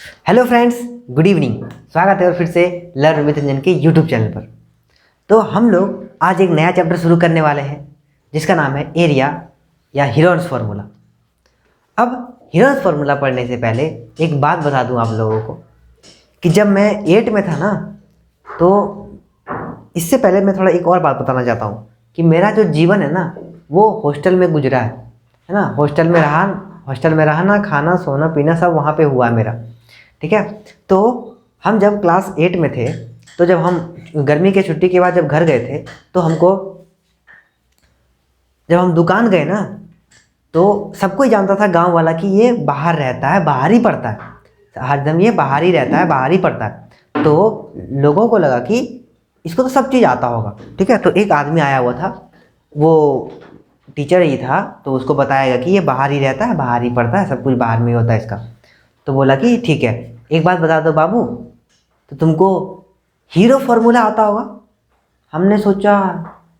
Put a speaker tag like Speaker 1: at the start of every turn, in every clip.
Speaker 1: Hello friends, good evening. स्वागत है और फिर से लर्न विद रंजन के यूट्यूब चैनल पर। तो हम लोग आज एक नया चैप्टर शुरू करने वाले हैं जिसका नाम है एरिया या हीरोन्स फार्मूला। अब हीरोन्स फार्मूला पढ़ने से पहले एक बात बता दूं आप लोगों को कि जब मैं 8 में था ना, तो इससे पहले मैं थोड़ा एक और बात बताना चाहता हूँ कि मेरा जो जीवन है ना वो हॉस्टल में गुजरा है ना। हॉस्टल में रहना, खाना, सोना, पीना सब वहाँ पे हुआ है मेरा। ठीक है। तो हम जब क्लास 8 में थे, तो जब हम गर्मी के छुट्टी के बाद जब घर गए थे, तो जब हम दुकान गए ना, तो सबको ही जानता था गांव वाला कि ये बाहर रहता है, बाहर ही पढ़ता है, हरदम ये बाहर ही रहता है, बाहर ही पढ़ता है। तो लोगों को लगा कि इसको तो सब चीज़ आता होगा। ठीक है। तो एक आदमी आया हुआ था, वो टीचर ही था, तो उसको बताया गया कि ये बाहर ही रहता है, बाहर ही पढ़ता है, सब कुछ बाहर में ही होता है इसका। तो बोला कि ठीक है, एक बात बता दो बाबू, तो तुमको हीरो फार्मूला आता होगा। हमने सोचा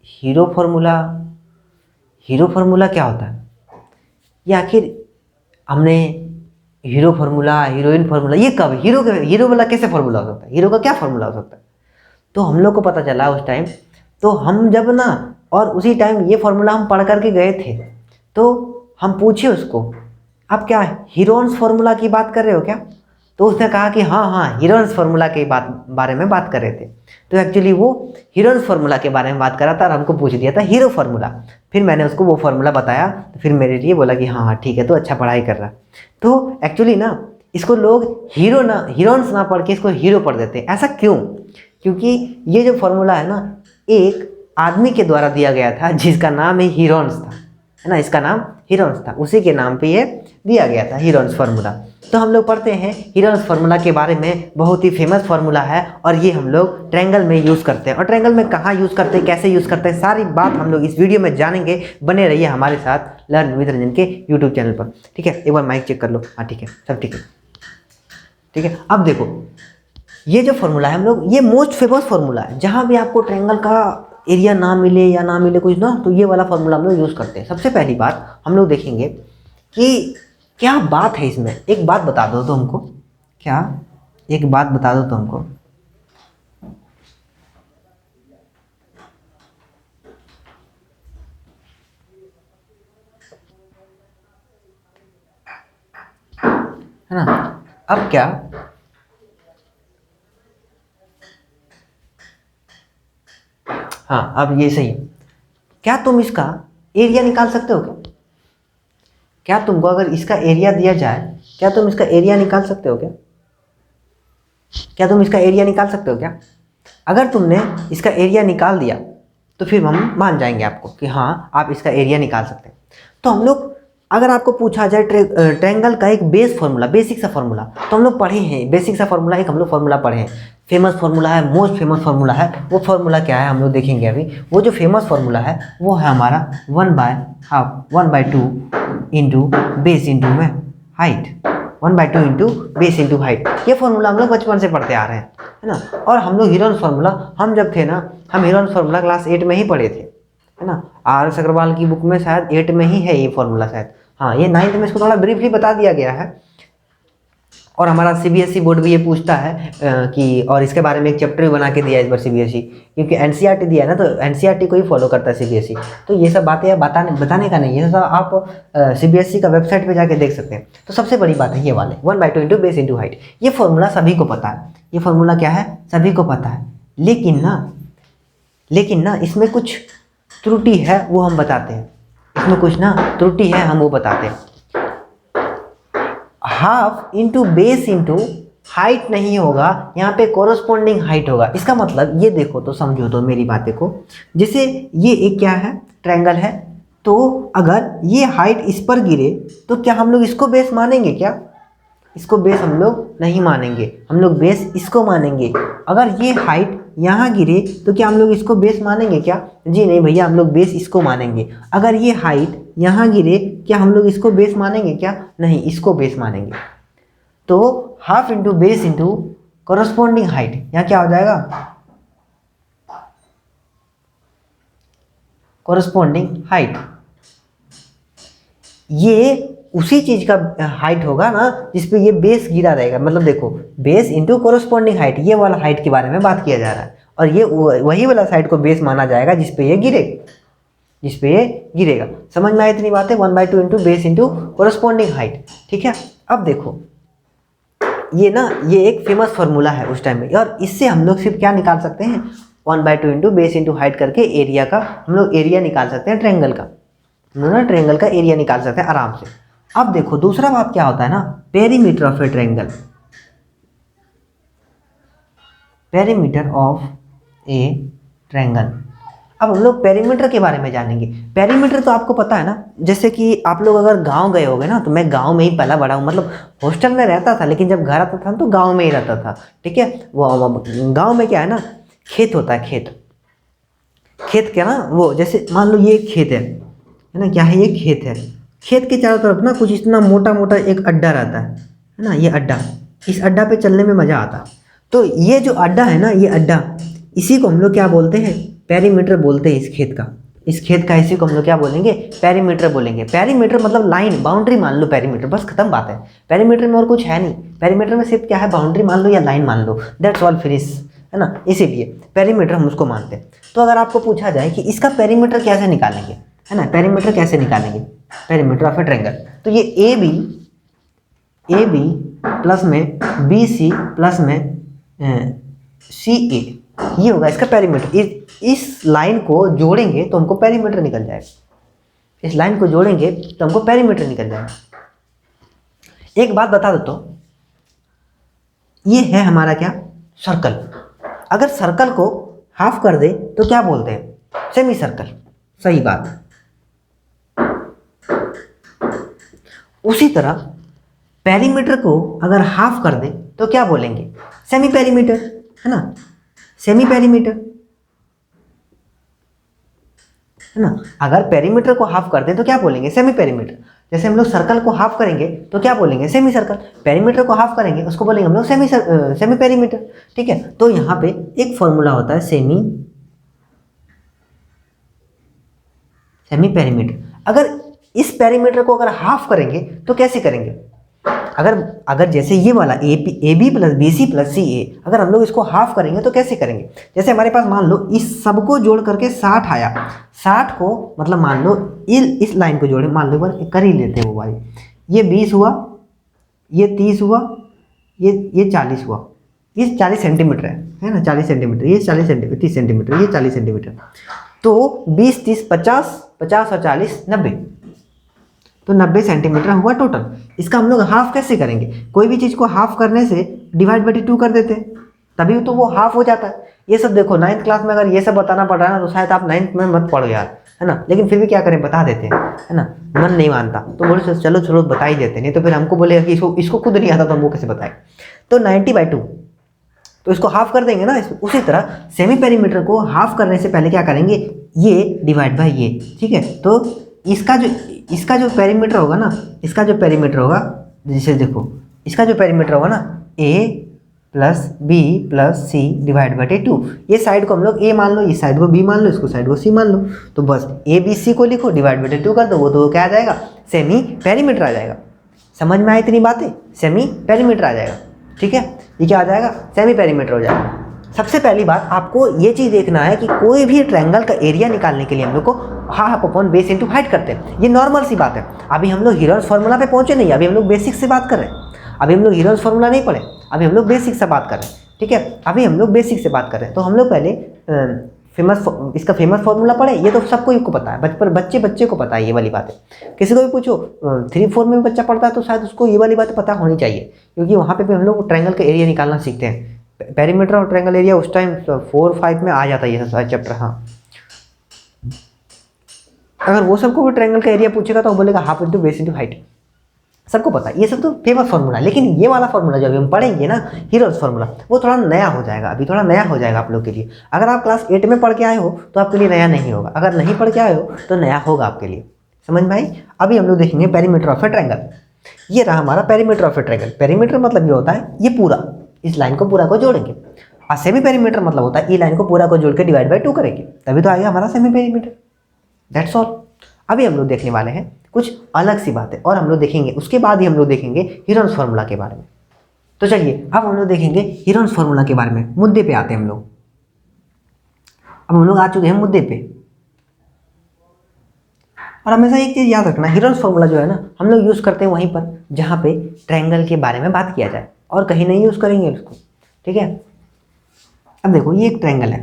Speaker 1: हीरो फार्मूला, हीरो फार्मूला क्या होता है ये आखिर। हमने हीरो फार्मूला, हीरोइन फार्मूला, ये कब हीरो वाला कैसे फार्मूला हो सकता है, हीरो का क्या फार्मूला हो सकता है। तो हम लोग को पता चला उस टाइम, तो हम जब ना, और उसी टाइम ये फार्मूला हम पढ़ करके गए थे, तो हम पूछे उसको, आप क्या हीरोन्स फार्मूला की बात कर रहे हो क्या। तो उसने कहा कि हाँ हाँ, हीरोन्स फार्मूला के बारे में बात कर रहे थे। तो एक्चुअली वो हीरोन्स फार्मूला के बारे में बात कर रहा था और हमको पूछ दिया था हीरो फार्मूला। फिर मैंने उसको वो फार्मूला बताया, तो फिर मेरे लिए बोला कि हाँ हाँ ठीक है, तो अच्छा पढ़ाई कर रहा। तो एक्चुअली ना, इसको लोग हीरोन्स ना पढ़ के इसको हीरो पढ़ देते हैं। ऐसा क्यों? क्योंकि ये जो फार्मूला है ना, एक आदमी के द्वारा दिया गया था जिसका नाम ही हीरोन्स था, है ना। इसका नाम हीरोन्स था, उसी के नाम पे ये दिया गया था हीरोन्स फार्मूला। तो हम लोग पढ़ते हैं हीरोन्स फार्मूला के बारे में। बहुत ही फेमस फार्मूला है और ये हम लोग ट्रायंगल में यूज़ करते हैं। और ट्रायंगल में कहाँ यूज़ करते हैं, कैसे यूज़ करते हैं, सारी बात हम लोग इस वीडियो में जानेंगे। बने रहिए हमारे साथ लर्न विद रंजन के यूट्यूब चैनल पर। ठीक है। एक बार माइक चेक कर लो। हाँ ठीक है, सब ठीक है। ठीक है। अब देखो, ये जो फार्मूला है हम लोग, ये मोस्ट फेमस फार्मूला है। जहाँ भी आपको ट्रायंगल का एरिया ना मिले या ना मिले कुछ ना, तो ये वाला फार्मूला हम लोग यूज़ करते हैं। सबसे पहली बात हम लोग देखेंगे कि क्या बात है इसमें। एक बात बता दो तो हमको, क्या एक बात बता दो तो हमको, है ना। अब क्या, हाँ अब ये सही है। क्या तुम इसका एरिया निकाल सकते हो क्या? क्या तुमको अगर इसका एरिया दिया जाए, क्या तुम इसका एरिया निकाल सकते हो क्या? क्या तुम इसका एरिया निकाल सकते हो क्या? अगर तुमने इसका एरिया निकाल दिया तो फिर हम मान जाएंगे आपको कि हाँ आप इसका एरिया निकाल सकते हैं। तो हम लोग, अगर आपको पूछा जाए ट्रायंगल का एक बेस फार्मूला, बेसिक सा फार्मूला, तो हम लोग पढ़े हैं बेसिक सा फार्मूला, एक हम लोग फार्मूला पढ़े हैं। फेमस फार्मूला है, मोस्ट फेमस फार्मूला है। वो फार्मूला क्या है हम लोग देखेंगे अभी। वो जो फेमस फार्मूला है वो है हमारा 1/2 इंटू बेस इंटू में height, 1/2 into base into height. ये फार्मूला हम लोग बचपन से पढ़ते आ रहे हैं, है ना। और हम लोग हीरोन्स फार्मूला, हम जब थे ना, हम हीरोन्स फार्मूला क्लास 8 में ही पढ़े थे, है ना। RS अग्रवाल की बुक में शायद 8 में ही है ये फार्मूला शायद। हाँ, ये 9th में इसको थोड़ा ब्रीफली बता दिया गया है। और हमारा CBSE बोर्ड भी ये पूछता है कि, और इसके बारे में एक चैप्टर भी बना के दिया है इस बार CBSE, क्योंकि NCERT दिया है ना, तो NCERT को ही फॉलो करता है CBSE। तो ये सब बातें बताने का नहीं है, सब आप CBSE का वेबसाइट पे जाके देख सकते हैं। तो सबसे बड़ी बात है ये वाले 1/2 इंटू बेस इंटू हाइट। ये फॉर्मूला सभी को पता है, ये फॉर्मूला क्या है सभी को पता है। लेकिन ना इसमें कुछ त्रुटि है, वो हम बताते हैं। इसमें कुछ ना त्रुटि है, हम वो बताते हैं। Half into base into height नहीं होगा, यहाँ पे कोरोस्पोंडिंग हाइट होगा। इसका मतलब ये देखो तो समझो तो मेरी बातें को, जैसे ये एक क्या है, ट्रायंगल है। तो अगर ये हाइट इस पर गिरे तो क्या हम लोग इसको बेस मानेंगे क्या? इसको बेस हम लोग नहीं मानेंगे, हम लोग बेस इसको मानेंगे। अगर ये हाइट यहाँ गिरे तो क्या हम लोग इसको बेस मानेंगे क्या? जी नहीं भैया, हम लोग बेस इसको मानेंगे। अगर ये हाइट यहाँ गिरे, क्या हम लोग इसको बेस मानेंगे क्या? नहीं, इसको बेस मानेंगे। तो half into base into corresponding height, यहाँ क्या हो जाएगा, कॉरस्पॉन्डिंग हाइट। ये उसी चीज का हाइट होगा ना जिसपे ये बेस गिरा रहेगा। मतलब देखो बेस इंटू कोरोस्पॉन्डिंग हाइट, ये वाला हाइट के बारे में बात किया जा रहा है, और ये वही वाला साइड को बेस माना जाएगा जिसपे ये गिरेगा, जिसपे ये गिरेगा। समझ में आई इतनी बातें? 1/2 into base into corresponding height. ठीक है, अब देखो ये ना ये एक फेमस फार्मूला है उस टाइम में, और इससे हम लोग सिर्फ क्या निकाल सकते हैं, 1/2 इंटू बेस इंटू हाइट करके एरिया का हम लोग एरिया निकाल सकते हैं ट्रायंगल का, हम लोग ना ट्रायंगल का एरिया निकाल सकते हैं आराम से। अब देखो दूसरा बात क्या होता है ना, perimeter of A triangle, perimeter of A triangle. अब हम लोग पेरीमीटर के बारे में जानेंगे। पेरीमीटर तो आपको पता है ना, जैसे कि आप लोग अगर गांव गए होगे ना, तो मैं गांव में ही पला बड़ा हूँ, मतलब हॉस्टल में रहता था लेकिन जब घर आता था तो गांव में ही रहता था। ठीक है, वो गांव में क्या है ना, खेत होता है, खेत, खेत क्या ना, वो जैसे मान लो ये खेत है ना, क्या है ये खेत है, खेत के चारों तरफ ना कुछ इतना मोटा मोटा एक अड्डा रहता है ना, ये अड्डा, इस अड्डा पे चलने में मज़ा आता। तो ये जो अड्डा है ना, ये अड्डा, इसी को हम लोग क्या बोलते हैं, पेरीमीटर बोलते हैं इस खेत का, इस खेत का इसी को हम लोग क्या बोलेंगे, पेरीमीटर बोलेंगे। पेरीमीटर मतलब लाइन, बाउंड्री मान लो पेरीमीटर, बस खत्म बात है। पेरीमीटर में और कुछ है नहीं, पेरीमीटर में सिर्फ क्या है, बाउंड्री मान लो या लाइन मान लो, दैट्स ऑल, फिनिश, है ना। इसीलिए पेरीमीटर हम उसको मानते हैं। तो अगर आपको पूछा जाए कि इसका पेरीमीटर कैसे निकालेंगे, है ना, पेरीमीटर कैसे निकालेंगे, पेरीमीटर ऑफ ए ट्रायंगल, तो ये ए बी प्लस में बी सी प्लस में सी ए, ये होगा इसका पेरीमीटर। इस लाइन को जोड़ेंगे तो हमको पेरीमीटर निकल जाएगा, इस लाइन को जोड़ेंगे तो हमको पेरीमीटर निकल जाएगा। एक बात बता देता हूँ, ये है हमारा क्या, सर्कल। अगर सर्कल को हाफ कर दे तो क्या बोलते हैं, सेमी सर्कल, सही बात। उसी तरह पेरीमीटर को अगर हाफ कर दे तो क्या बोलेंगे, सेमी पेरीमीटर, है ना, सेमी पेरीमीटर, है ना। अगर पेरीमीटर को हाफ कर दें तो क्या बोलेंगे, सेमी पेरीमीटर। जैसे हम लोग सर्कल को हाफ करेंगे तो क्या बोलेंगे, सेमी सर्कल। पेरीमीटर को हाफ करेंगे उसको बोलेंगे हम लोग सेमी पेरीमीटर। ठीक है, तो यहाँ पे एक फॉर्मूला होता है सेमी पेरीमीटर। अगर इस पेरीमीटर को अगर हाफ करेंगे तो कैसे करेंगे, अगर जैसे ये वाला A B plus B C plus C A, अगर हम लोग इसको हाफ करेंगे तो कैसे करेंगे, जैसे हमारे पास मान लो इस सबको जोड़ करके 60 आया, 60 को मतलब मान लो इस लाइन को जोड़े, मान लो एक बार कर ही लेते हैं वो वाली, ये 20 हुआ, ये 30 हुआ, ये 40 हुआ, ये 40 सेंटीमीटर है ना, 40 सेंटीमीटर, ये 40 सेंटीमीटर, 30 सेंटीमीटर, ये 40 सेंटीमीटर। तो 20 30 50 50 और 40 90, तो 90 सेंटीमीटर हुआ टोटल। इसका हम लोग हाफ कैसे करेंगे, कोई भी चीज़ को हाफ करने से डिवाइड बाई 2 कर देते हैं, तभी तो वो हाफ हो जाता है। ये सब देखो 9th क्लास में अगर ये सब बताना पड़ रहा है ना, तो शायद आप 9th में मत पढ़ो यार, है ना, लेकिन फिर भी क्या करें, बता देते हैं, है ना, मन नहीं मानता तो बोले चलो बता ही देते, नहीं तो फिर हमको बोलेगा कि इसको खुद नहीं आता तो हमको कैसे बताए। तो 90/2, तो इसको हाफ कर देंगे ना। उसी तरह सेमी पेरीमीटर को हाफ करने से पहले क्या करेंगे, ये डिवाइड बाई ये, ठीक है। तो इसका जो पेरीमीटर होगा ना, इसका जो पेरीमीटर होगा, जैसे देखो इसका जो पेरीमीटर होगा ना, a plus B plus c divide by 2, ये साइड को हम लोग a मान लो, इस साइड को b मान लो, इसको साइड को c मान लो, तो बस a b c को लिखो डिवाइड बाई 2 कर दो, वो तो क्या आ जाएगा, सेमी पेरीमीटर आ जाएगा। समझ में आई इतनी बातें, सेमी पेरीमीटर आ जाएगा। ठीक है, ये क्या आ जाएगा, सेमी पेरीमीटर हो जाएगा। सबसे पहली बात आपको ये चीज़ देखना है कि कोई भी ट्रायंगल का एरिया निकालने के लिए हम लोग को half upon base into height करते हैं, ये नॉर्मल सी बात है। अभी हम लोग हीरोन्स फार्मूला पे पहुंचे नहीं, अभी हम लोग बेसिक से बात कर रहे हैं, अभी हम लोग हीरोन्स फार्मूला नहीं पढ़े, अभी हम लोग बेसिक से बात कर रहे हैं। ठीक है, अभी हम लोग बेसिक से बात कर रहे हैं। तो हम लोग पहले इसका फेमस फार्मूला पढ़े, ये तो सबको ही को पता है, बच्चे को पता है ये वाली बातें। किसी को भी पूछो 3-4 में भी बच्चा पढ़ता है तो शायद उसको ये वाली बातें पता होनी चाहिए, क्योंकि वहाँ पे भी हम लोग ट्रायंगल का एरिया निकालना सीखते हैं। पेरीमीटर और ट्रायंगल एरिया उस टाइम 4-5 में आ जाता है ये सब चैप्टर। हाँ, अगर वो सबको भी ट्रायंगल का एरिया पूछेगा तो बोलेगा half into base into height, सबको पता है, ये सब तो फेमस फार्मूला है। लेकिन ये वाला फार्मूला जो अभी हम पढ़ेंगे ना, हीरोज फार्मूला, वो थोड़ा नया हो जाएगा, अभी थोड़ा नया हो जाएगा आप लोग के लिए। अगर आप क्लास 8 में पढ़ के आए हो तो आपके लिए नया नहीं होगा, अगर नहीं पढ़ के आए हो तो नया होगा आपके लिए। समझ में आई? अभी हम लोग देखेंगे पेरीमीटर ऑफ ए ट्रायंगल। ये रहा हमारा perimeter of A triangle. Perimeter मतलब ये होता है ये पूरा, इस लाइन को पूरा को जोड़ेंगे। और सेमी पेरीमीटर मतलब होता है ये लाइन को पूरा को जोड़ के डिवाइड बाई 2 करेंगे, तभी तो आएगा हमारा सेमी पेरीमीटर। That's all. अभी हम लोग देखने वाले हैं कुछ अलग सी बात है और हम लोग देखेंगे, उसके बाद ही हम लोग देखेंगे हीरोन्स फार्मूला के बारे में। तो चलिए अब हम लोग देखेंगे हीरोन्स फार्मूला के बारे में। मुद्दे पे आते हैं हम लोग। अब हम लोग आ चुके हैं मुद्दे पे। और हमेशा एक चीज़ याद रखना, हीरोन्स फार्मूला जो है ना हम लोग यूज़ करते हैं वहीं पर जहाँ पे ट्रायंगल के बारे में बात किया जाए, और कहीं नहीं यूज़ करेंगे उसको, ठीक है। अब देखो ये एक ट्रायंगल है,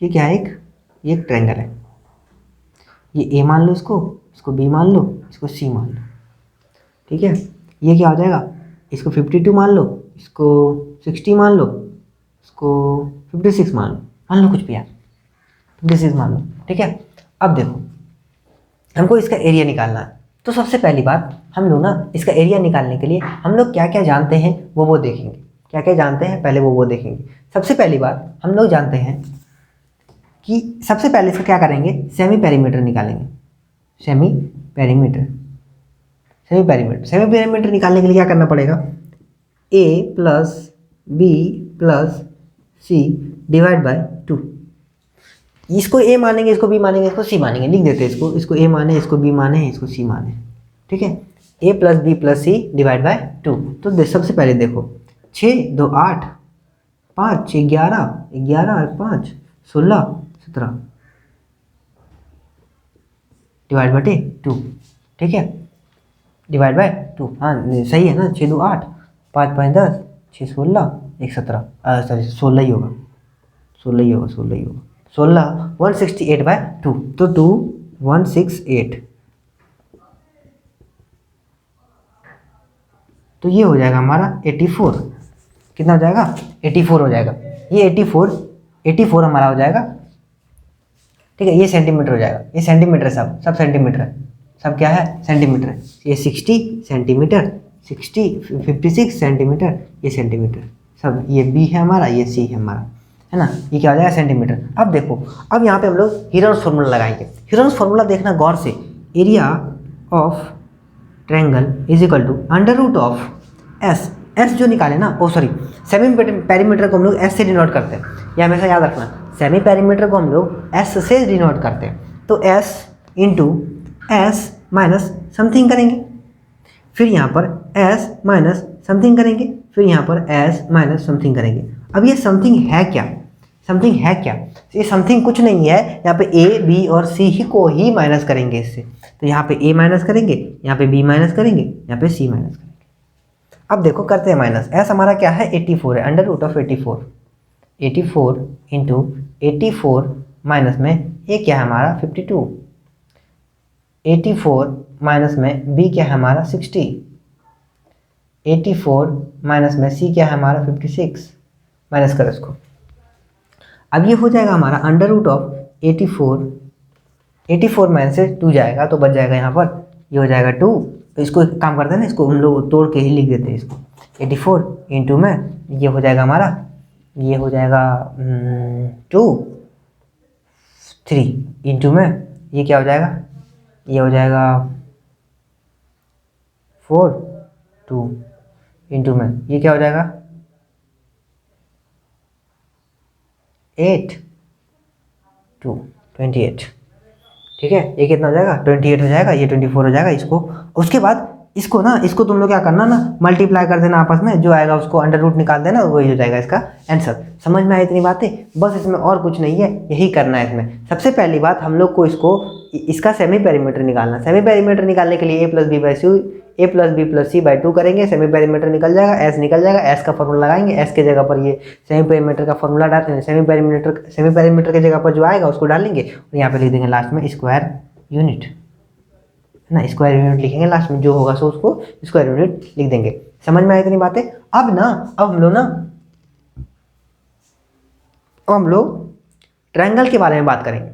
Speaker 1: ये क्या है, ये एक ट्रायंगल है। ये ए मान लो, इसको बी मान लो, इसको सी मान लो, ठीक है। ये क्या हो जाएगा, इसको 52 मान लो, इसको 60 मान लो, इसको 56 मान लो कुछ भी यार, 56 मान लो, ठीक है। अब देखो हमको इसका एरिया निकालना है। तो सबसे पहली बात हम लोग ना इसका एरिया निकालने के लिए हम लोग क्या क्या जानते हैं वो देखेंगे। क्या क्या जानते हैं पहले वो देखेंगे। सबसे पहली बात हम लोग जानते हैं कि सबसे पहले इसका क्या करेंगे, सेमी पेरीमीटर निकालेंगे। सेमी पेरीमीटर निकालने के लिए क्या करना पड़ेगा, a plus B plus c divide by 2। इसको a मानेंगे, इसको b मानेंगे, इसको c मानेंगे, लिख देते हैं इसको a माने, इसको b माने, इसको c माने, ठीक है। a plus B plus c divide by 2। तो सबसे पहले देखो 6 2 8 5 6 11 11 और 5 16 17 डिवाइड बाय 2, ठीक है। डिवाइड बाय 2, हाँ सही है ना। 6 2 8 5 5 10 6 16 1 17, सॉरी 16 ही होगा, 16 168 बाय 2, तो 2 168, तो ये हो जाएगा हमारा 84। कितना हो जाएगा, 84 हो जाएगा। ये 84 हमारा हो जाएगा, ठीक है। ये सेंटीमीटर हो जाएगा, ये सेंटीमीटर, सब सेंटीमीटर है, सब क्या है सेंटीमीटर है। ये 60 सेंटीमीटर, 56 सेंटीमीटर, ये सेंटीमीटर सब, ये बी है हमारा, ये सी है हमारा, है ना। ये क्या हो जाएगा सेंटीमीटर। अब देखो अब यहाँ पे हम लोग हीरोन्स फार्मूला लगाएंगे। हीरोन्स फार्मूला देखना गौर से, area of triangle is equal to under root of s जो निकाले ना, सेमी पेरीमीटर को हम लोग एस से डिनोट करते हैं, ये हमेशा याद रखना। सेमी पेरीमीटर को हम लोग एस से डिनोट करते हैं, तो S into S minus something करेंगे, फिर यहाँ पर एस माइनस समथिंग करेंगे, फिर यहाँ पर एस माइनस समथिंग करेंगे। अब ये समथिंग है क्या, ये समथिंग कुछ नहीं है, यहाँ पे ए बी और सी ही को ही माइनस करेंगे इससे। तो यहाँ पे ए माइनस करेंगे, यहाँ पे बी माइनस करेंगे, यहाँ पे सी माइनस करेंगे। अब देखो करते हैं माइनस। एस हमारा क्या है 84 है, under root of 84 into 84 minus में ए क्या है हमारा 52, 84 माइनस में बी क्या है हमारा 60, 84 माइनस में सी क्या है हमारा 56, माइनस करो इसको। अब ये हो जाएगा हमारा अंडर रूट ऑफ 84 माइनस से 2 जाएगा तो बच जाएगा यहाँ पर, ये हो जाएगा 2। तो इसको एक काम करते हैं ना, इसको हम लोग तोड़ के ही लिख देते हैं इसको। 84 इंटू में ये हो जाएगा हमारा, ये हो जाएगा 2, 3 इंटू में ये क्या हो जाएगा, ये हो जाएगा 4, 2 इंटू में ये क्या हो जाएगा 8, 2 28, ठीक है। ये कितना हो जाएगा 28 हो जाएगा, ये 24 हो जाएगा। इसको उसके बाद इसको तुम लोग क्या करना ना, मल्टीप्लाई कर देना आपस में, जो आएगा उसको अंडर रूट निकाल देना, वही हो जाएगा इसका आंसर। समझ में आई इतनी बातें, बस इसमें और कुछ नहीं है, यही करना है इसमें। सबसे पहली बात हम लोग को इसका सेमी पेरीमीटर निकालना। सेमी पेरीमीटर निकालने के लिए A plus B plus C by 2 करेंगे, सेमी पेरीमीटर निकल जाएगा, एस निकल जाएगा, एस का फॉर्मूला लगाएंगे, एस के जगह पर ये सेमी पेरीमीटर का फॉर्मूला डालते हैं, सेमी पेरीमीटर की जगह पर जो आएगा उसको डालेंगे और यहाँ पे लिख देंगे लास्ट में स्क्वायर यूनिट, है ना। स्क्वायर यूनिट लिखेंगे लास्ट में, जो होगा सो उसको स्क्वायर यूनिट लिख देंगे। समझ में आई इतनी बातें। अब हम लोग ट्रायंगल के बारे में बात करेंगे,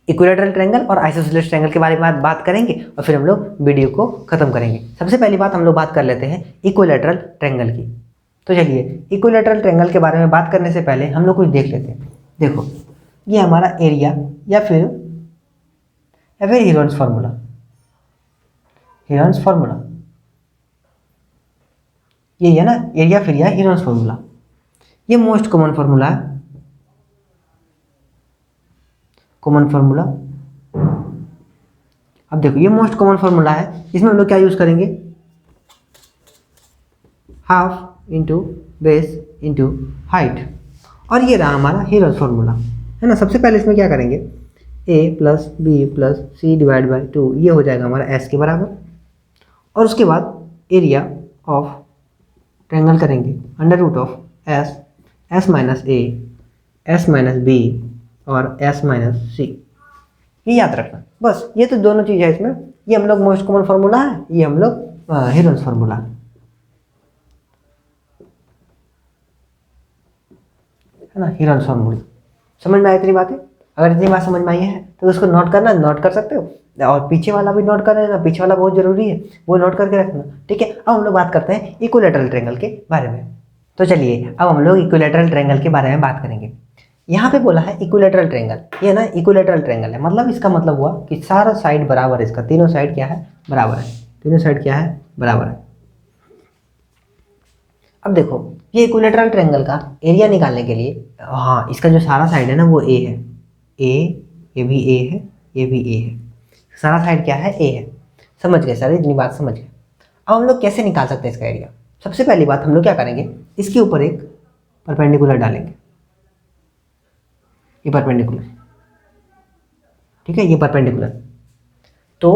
Speaker 1: इक्विलैटरल ट्रायंगल और आइसोसेलेस ट्रायंगल के बारे में बात करेंगे और फिर हम लोग वीडियो को खत्म करेंगे। सबसे पहली बात हम लोग बात कर लेते हैं इक्विलैटरल ट्रायंगल की। तो चलिए इक्विलैटरल ट्रायंगल के बारे में बात करने से पहले हम लोग कुछ देख लेते हैं। देखो ये हमारा एरिया या फिर हीरोन्स फार्मूला ये है ना, एरिया फिर या हीरोन्स फार्मूला, ये मोस्ट कॉमन फार्मूला है। अब देखो ये मोस्ट कॉमन फार्मूला है, इसमें हम लोग क्या यूज़ करेंगे, half into base into height, और ये रहा हमारा हीरोज फार्मूला, है ना। सबसे पहले इसमें क्या करेंगे, a plus B plus c divide by 2, ये हो जाएगा हमारा s के बराबर, और उसके बाद एरिया ऑफ ट्रायंगल करेंगे under root of s minus a, s minus b और एस माइनस सी, ये याद रखना बस। ये तो दोनों चीज़ है इसमें, ये हम लोग मोस्ट कॉमन फार्मूला है, ये हम लोग हीरोज फार्मूला है ना, हीरोज फार्मूला। समझ में आई इतनी बातें? अगर इतनी बात समझ में आई है तो उसको नोट करना, नोट कर सकते हो, और पीछे वाला भी नोट कर लेना, पीछे वाला बहुत जरूरी है, वो नोट करके रखना, ठीक है। अब हम लोग बात करते हैं इक्विलैटरल ट्रायंगल के बारे में। तो चलिए अब हम लोग इक्विलैटरल ट्रायंगल के बारे में बात करेंगे। यहाँ पे बोला है इक्विलैटरल ट्रायंगल, ये ना इक्विलैटरल ट्रायंगल है, मतलब इसका मतलब हुआ कि सारा साइड बराबर है, इसका तीनों साइड क्या है, बराबर है, तीनों साइड क्या है, बराबर है। अब देखो ये इक्विलैटरल ट्रायंगल का एरिया निकालने के लिए, हाँ इसका जो सारा साइड है ना वो ए है, ये भी ए है, ये भी ए है, सारा साइड क्या है, ए है। समझ गए सर, इतनी बात समझ गए। अब हम लोग कैसे निकाल सकते हैं इसका एरिया? सबसे पहली बात हम लोग क्या करेंगे, इसके ऊपर एक परपेंडिकुलर डालेंगे, ये परपेंडिकुलर, ठीक है, ये परपेंडिकुलर। तो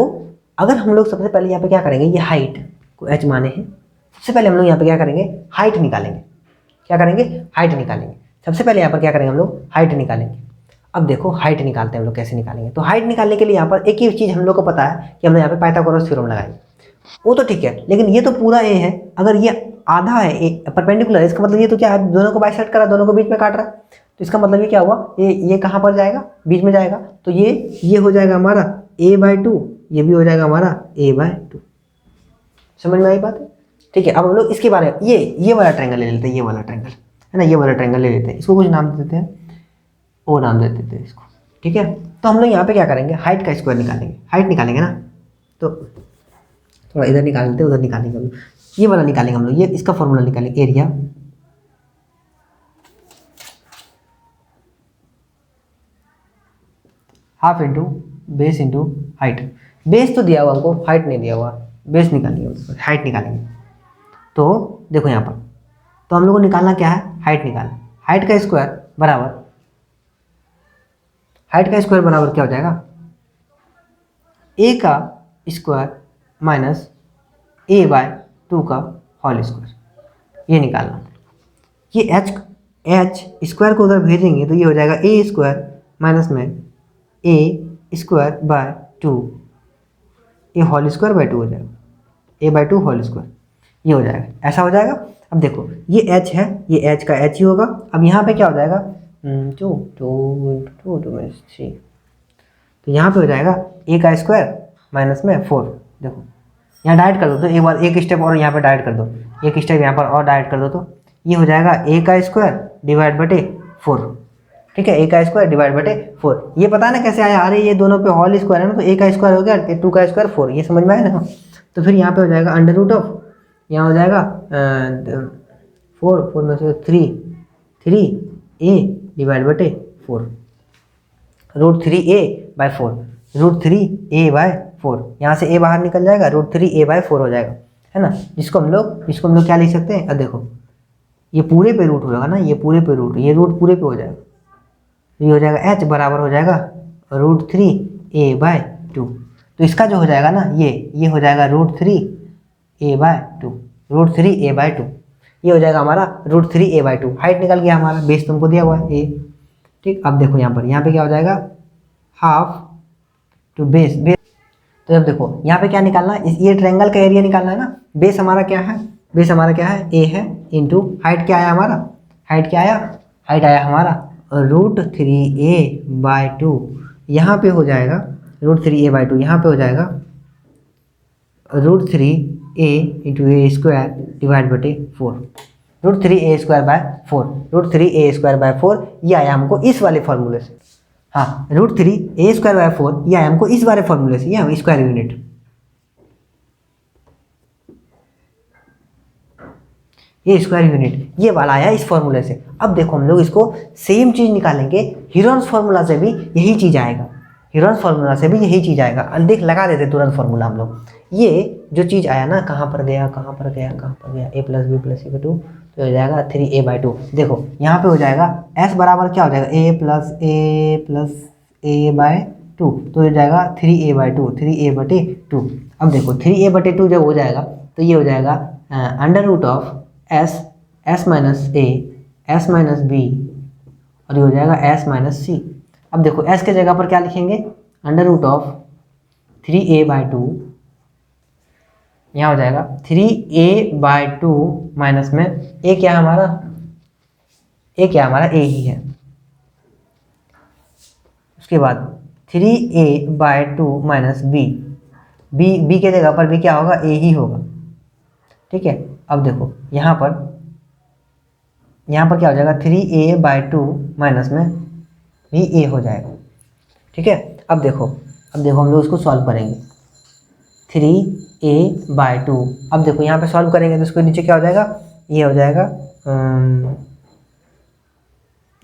Speaker 1: अगर हम लोग सबसे पहले यहाँ पे क्या करेंगे, ये हाइट को एच माने हैं, सबसे पहले हम लोग यहाँ पे क्या करेंगे, हाइट निकालेंगे। क्या करेंगे, हाइट निकालेंगे। सबसे पहले यहाँ पर क्या करेंगे हम लोग, हाइट निकालेंगे। अब देखो हाइट निकालते हैं हम लोग, कैसे निकालेंगे। तो हाइट निकालने के लिए यहाँ पर एक ही चीज़ हम लोग को पता है कि हमने यहाँ पे पाइथागोरस थ्योरम लगाई, वो तो ठीक है, लेकिन ये तो पूरा ए है, अगर ये आधा है ए परपेंडिकुलर, इसका मतलब ये तो क्या है, दोनों को बाइसेक्ट करा, दोनों को बीच में काट रहा है, तो इसका मतलब ये क्या हुआ, ये कहाँ पर जाएगा, बीच में जाएगा, तो ये हो जाएगा हमारा a/2, ये भी हो जाएगा हमारा a/2। समझ में आई बात है? ठीक है। अब हम लोग इसके बारे में ये वाला ट्रायंगल ले लेते हैं, ये वाला ट्रायंगल है ना, ये वाला ट्रायंगल ले लेते हैं, इसको कुछ नाम दे देते हैं, ओ नाम दे देते हैं इसको, ठीक है। तो हम लोग यहाँ पे क्या करेंगे, हाइट का स्क्वायर निकालेंगे, हाइट निकालेंगे ना, तो थोड़ा इधर निकाल लेते हैं, उधर निकालेंगे हम लोग, ये वाला निकालेंगे हम लोग, ये इसका फॉर्मूला निकालेंगे, area half into base into height. Base तो दिया हुआ हमको, हाइट नहीं दिया हुआ, बेस निकालेंगे, हाइट निकालेंगे। तो देखो यहाँ पर, तो हम लोग को निकालना क्या है, हाइट निकालना, हाइट का स्क्वायर बराबर, हाइट का स्क्वायर बराबर क्या हो जाएगा, ए का स्क्वायर माइनस a/2 का होल स्क्वायर, ये निकालना। ये एच स्क्वायर को उधर भेजेंगे तो ये हो जाएगा ए स्क्वायर माइनस में a/2, A whole square by 2 हो जाएगा, a/2 होल स्क्वायर, ये हो जाएगा, ऐसा हो जाएगा। अब देखो ये h है, ये h का h ही होगा। अब यहाँ पे क्या हो जाएगा, 2 मीनस 3, तो यहाँ पे हो जाएगा a का स्क्वायर माइनस में 4। देखो यहाँ डाइट कर दो, तो एक बार एक स्टेप और यहाँ पे डाइट कर दो, एक स्टेप यहाँ पर और डाइट कर दो, तो ये हो जाएगा a का स्क्वायर डिवाइड बटे 4, ठीक है, a का स्क्वायर डिवाइड बटे 4। ये पता ना कैसे आया, अरे ये दोनों पे होल स्क्वायर है ना, तो a का स्क्वायर हो गया, 2 का स्क्वायर 4, ये समझ में आया ना। तो फिर यहाँ पे हो जाएगा अंडर रूट ऑफ, यहाँ हो जाएगा 4 में से 3a डिवाइड बटे 4, √3a/4, √3a/4, यहाँ से a बाहर निकल जाएगा, √3a/4 हो जाएगा, है ना। जिसको हम लोग क्या लिख सकते हैं, अब देखो ये पूरे पे रूट होगा ना, ये पूरे पे रूट, ये रूट पूरे पे हो जाएगा, ये हो जाएगा h बराबर हो जाएगा √3a/2। तो इसका जो हो जाएगा ना, ये हो जाएगा √3a/2, √3a/2, ये हो जाएगा हमारा √3a/2। हाइट निकल गया हमारा, बेस तुमको दिया हुआ है a, ठीक। अब देखो यहाँ पे क्या हो जाएगा, हाफ टू बेस। तो अब देखो यहाँ पे क्या निकालना है, ये ट्रायंगल का एरिया निकालना है ना। बेस हमारा क्या है, बेस हमारा क्या है, a है, इंटू हाइट क्या आया हमारा, हाइट क्या आया, हाइट आया हमारा √3a/2, यहाँ पे हो जाएगा √3a/2, यहाँ पे हो जाएगा √3a into a square divide बटे 4, √3a²/4, √3a²/4, ये आया हमको इस वाले फॉर्मूले से। हाँ, √3a²/4 ये आया हमको इस वाले फॉर्मूले से, ये हम स्क्वायर यूनिट, ये स्क्वायर यूनिट ये वाला आया इस फॉर्मूले से। अब देखो हम लोग इसको सेम चीज़ निकालेंगे, हीरोन्स फार्मूला से भी यही चीज़ आएगा। हीरोन्स फार्मूला से भी यही चीज़ आएगा। देख लगा देते तुरंत फार्मूला हम लोग। ये जो चीज़ आया ना, कहाँ पर गया, ए प्लस बी प्लस सी 2, तो हो जाएगा 3a/2। देखो यहाँ पे हो जाएगा s बराबर क्या हो जाएगा, a+a+a/2, तो हो जाएगा 3a/2, 3a/2। अब देखो 3a/2 जब हो जाएगा तो ये हो जाएगा under root of s minus a, s minus b, और ये हो जाएगा s माइनस सी। अब देखो s के जगह पर क्या लिखेंगे, अंडर रूट ऑफ 3a/2, यहाँ हो जाएगा 3a/2 माइनस में a क्या है हमारा, a ही है। उसके बाद 3a/2 माइनस b के जगह पर भी क्या होगा, a ही होगा। ठीक है, अब देखो यहाँ पर क्या हो जाएगा, 3a/2 माइनस में भी a हो जाएगा। ठीक है, अब देखो हम लोग इसको सॉल्व करेंगे। 3a/2, अब देखो यहाँ पे सॉल्व करेंगे तो इसको नीचे क्या हो जाएगा, ये हो जाएगा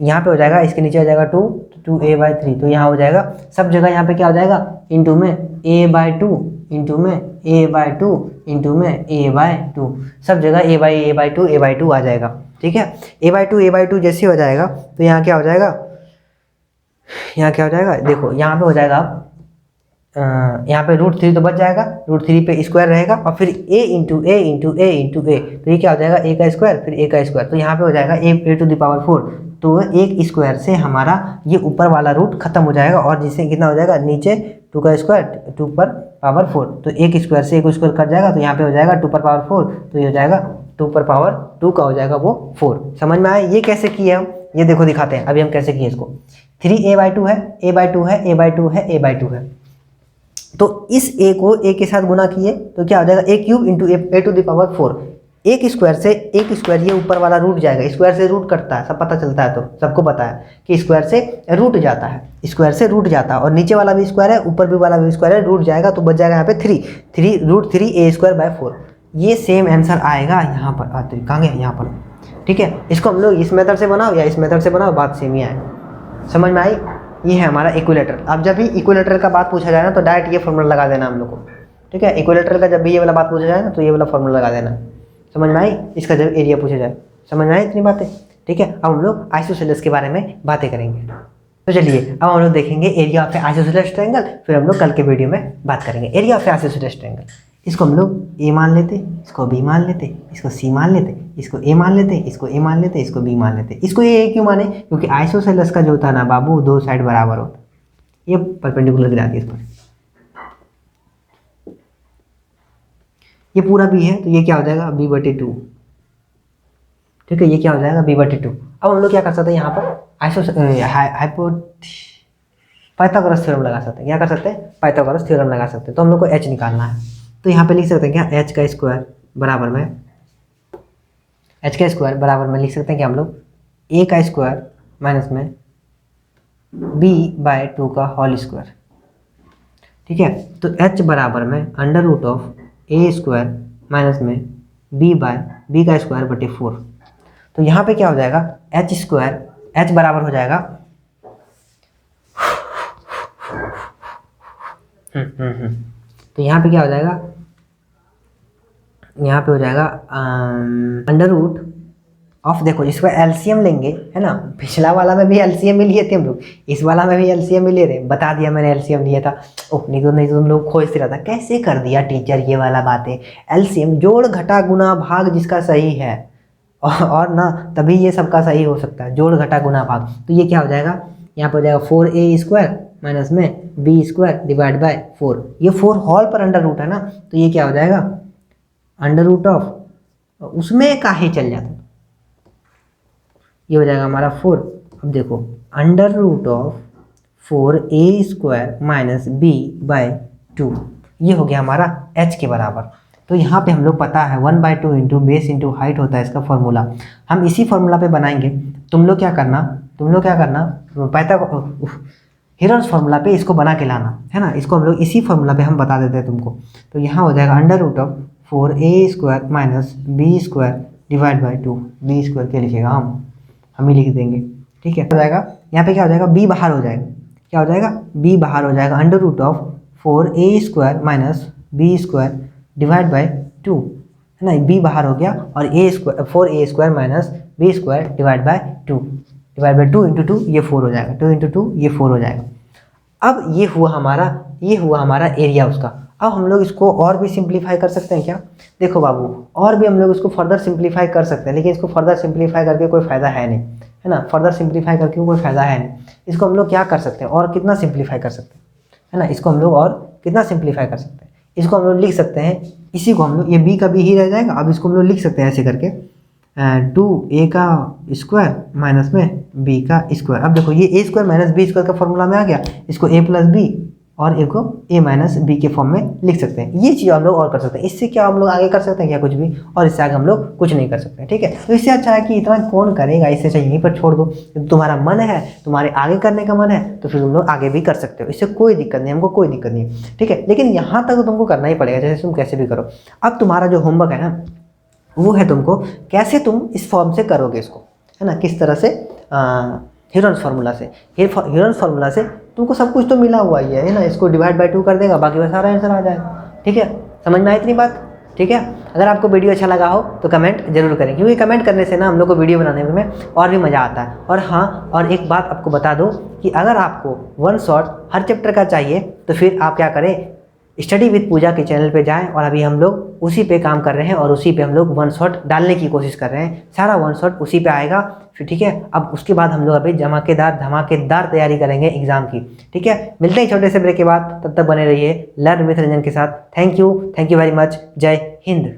Speaker 1: यहाँ पे हो जाएगा, इसके नीचे हो जाएगा 2a/3, तो यहाँ हो जाएगा सब जगह यहाँ पे क्या हो जाएगा, इंटू में a/2, इंटू में a/2, इंटू में a/2, सब जगह a/2 आ जाएगा। ठीक है, a/2 जैसे हो जाएगा तो यहाँ क्या हो जाएगा, देखो यहाँ पे हो जाएगा, यहाँ पे √3 तो बच जाएगा, √3 पे स्क्वायर रहेगा और फिर a इंटू a, तो ये क्या हो जाएगा, a का स्क्वायर फिर a का स्क्वायर, तो यहाँ पे हो जाएगा a⁴ तो एक स्क्वायर से हमारा ये ऊपर वाला रूट खत्म हो जाएगा और जिससे कितना हो जाएगा, नीचे 2 का स्क्वायर 2⁴, तो एक स्क्वायर से एक स्क्वायर कट जाएगा, तो यहाँ पे हो जाएगा 2⁴, तो ये हो जाएगा 2⁴ का हो जाएगा वो 4। समझ में आया ये कैसे किए हम, ये देखो दिखाते हैं अभी हम कैसे किए इसको। 3a/2 है, तो इस a को a के साथ गुना किए तो क्या हो जाएगा, a³ इंटू a⁴। एक स्क्वायर से एक स्क्वायर, ये ऊपर वाला रूट जाएगा, स्क्वायर से रूट कटता है, सब पता चलता है, तो सबको पता है कि स्क्वायर से रूट जाता है, और नीचे वाला भी स्क्वायर है, ऊपर भी वाला भी स्क्वायर है, रूट जाएगा तो बच जाएगा यहाँ पे 3 √3a²/4। ये सेम आंसर आएगा यहाँ पर, कहाँ गया यहाँ पर। ठीक है, इसको हम लोग इस मेथड से बनाओ या इस मेथड से बनाओ, बात सेम ही आए। समझ में आई, ये है हमारा इक्विलेटर। अब जब भी इक्विलेटर का बात पूछा जाए ना तो डायरेक्ट ये फॉर्मूला लगा देना हम लोग को। ठीक है, इक्विलेटर का जब भी ये वाला बात पूछा जाए ना तो ये वाला फॉर्मूला लगा देना। समझ में आई, इसका जब एरिया पूछा जाए, समझ में आई इतनी बातें। ठीक है, अब हम लोग आइसोसेलेस के बारे में बातें करेंगे। तो चलिए अब हम लोग देखेंगे एरिया ऑफ आइसोसेलेस ट्रायंगल, फिर हम लोग कल के वीडियो में बात करेंगे एरिया ऑफ आइसोसेलेस ट्रायंगल। इसको हम लोग a मान लेते, इसको b मान लेते, इसको c मान लेते, इसको a मान लेते, इसको a मान लेते, इसको b मान लेते। इसको ये क्यों माने, क्योंकि आइसोसेलेस का जो होता है ना बाबू, दो साइड बराबर होता है, ये परपेंडिकुलर गिराती है इस पर, ये पूरा b है तो ये क्या हो जाएगा, b/2। ठीक है, ये क्या हो जाएगा, b/2। अब हम लोग क्या कर सकते हैं, यहाँ पर पाइथागोरस थ्योरम लगा सकते हैं। क्या कर सकते हैं, पाइथागोरस थ्योरम लगा सकते हैं। तो हम लोग को h निकालना है, तो यहाँ पे लिख सकते हैं क्या, h का स्क्वायर बराबर में लिख सकते हैं कि हम लोग a का स्क्वायर माइनस में b/2 का होल स्क्वायर। ठीक है, तो h बराबर में √a² माइनस में b का स्क्वायर/4। तो यहाँ पे क्या हो जाएगा, h बराबर हो जाएगा तो यहाँ पे क्या हो जाएगा, यहाँ पे हो जाएगा √, देखो इसका एलसीएम लेंगे, है ना। पिछला वाला में भी एलसीएम ही लिए थे हम लोग, इस वाला में भी एलसीएम ही ले रहे, बता दिया मैंने एलसीएम लिया था। ओह नहीं तो तुम लोग खोजते रहता, कैसे कर दिया टीचर ये वाला बातें। एलसीएम जोड़ घटा गुना भाग जिसका सही है, और ना तभी ये सबका सही हो सकता है, जोड़ घटा गुना भाग। तो ये क्या हो जाएगा, यहाँ पे हो जाएगा 4a² माइनस में b²/4। ये 4 होल पर अंडर रूट है ना, तो ये क्या हो जाएगा, √, उसमें काहे चल जाता, ये हो जाएगा हमारा 4। अब देखो √4a² माइनस b/2, ये हो गया हमारा h के बराबर। तो यहाँ पे हम लोग पता है 1/2 इंटू बेस इंटू हाइट होता है इसका फॉर्मूला, हम इसी फॉर्मूला पे बनाएंगे। तुम लोग क्या करना हीरोन्स फार्मूला पे इसको बना के लाना, है ना। इसको हम लोग इसी फार्मूला पे हम बता देते हैं तुमको। तो यहाँ हो जाएगा √4a² माइनस b²/2, b² क्या लिखेगा, हम ही लिख देंगे। ठीक है, हो जाएगा यहाँ पे क्या हो जाएगा, b बाहर हो जाएगा, क्या हो जाएगा, b बाहर हो जाएगा, under root of 4a² minus b² divide by 2, है ना, b बाहर हो गया और a² minus b² divide by 2 into 2 ये 4 हो जाएगा, 2 इंटू 2 ये 4 हो जाएगा। अब ये हुआ हमारा एरिया उसका। अब हम लोग इसको और भी सिंप्लीफाई कर सकते हैं क्या? देखो बाबू, और भी हम लोग इसको फर्दर सिंप्लीफाई कर सकते हैं, लेकिन इसको फर्दर सिंप्लीफाई करके कोई फ़ायदा है नहीं, है ना, फर्दर सिंप्लीफाई करके कोई फ़ायदा है नहीं। इसको हम लोग क्या कर सकते हैं, और कितना सिंप्लीफाई कर सकते हैं, है ना, इसको हम लोग और कितना सिंप्लीफाई कर सकते हैं, इसको हम लोग लिख सकते हैं, इसी को हम लोग, ये b का b ही रह जाएगा। अब इसको हम लोग लिख सकते हैं ऐसे करके 2a का स्क्वायर माइनस में b का स्क्वायर। अब देखो ये a² माइनस b² का फॉर्मूला में आ गया, इसको a प्लस b और एक को a माइनस b के फॉर्म में लिख सकते हैं। ये चीज़ हम लोग और कर सकते हैं, इससे क्या हम लोग आगे कर सकते हैं क्या? कुछ भी, और इससे आगे हम लोग कुछ नहीं कर सकते, ठीक है। तो इससे अच्छा है कि इतना कौन करेगा, इससे अच्छा यहीं पर छोड़ दो। तुम्हारा मन है, तुम्हारे आगे करने का मन है, तो फिर तुम लोग आगे भी कर सकते हो, इससे कोई दिक्कत नहीं, हमको कोई दिक्कत नहीं है, ठीक है। लेकिन यहाँ तक तुमको करना ही पड़ेगा, जैसे तुम कैसे भी करो। अब तुम्हारा जो होमवर्क है ना, वो है तुमको कैसे तुम इस फॉर्म से करोगे इसको, है ना, किस तरह से हीरोन्स फार्मूला से, हीरोन्स फार्मूला से तुमको सब कुछ तो मिला हुआ ही है ना, इसको डिवाइड बाय 2 कर देगा, बाकी बस सारा आंसर आ जाएगा, ठीक है। समझ में आई इतनी बात, ठीक है। अगर आपको वीडियो अच्छा लगा हो तो कमेंट जरूर करें, क्योंकि कमेंट करने से ना हम लोग को वीडियो बनाने में और भी मज़ा आता है। और हाँ, और एक बात आपको बता दूँ कि अगर आपको वन शॉट हर चैप्टर का चाहिए तो फिर आप क्या करें, स्टडी विद पूजा के चैनल पे जाएं, और अभी हम लोग उसी पे काम कर रहे हैं और उसी पे हम लोग वन शॉट डालने की कोशिश कर रहे हैं, सारा वन शॉट उसी पे आएगा फिर, ठीक है। अब उसके बाद हम लोग अभी धमाकेदार तैयारी करेंगे एग्जाम की, ठीक है। मिलते हैं छोटे से ब्रेक के बाद, तब तक बने रहिए लर्न विथ रंजन के साथ। थैंक यू वेरी मच, जय हिंद।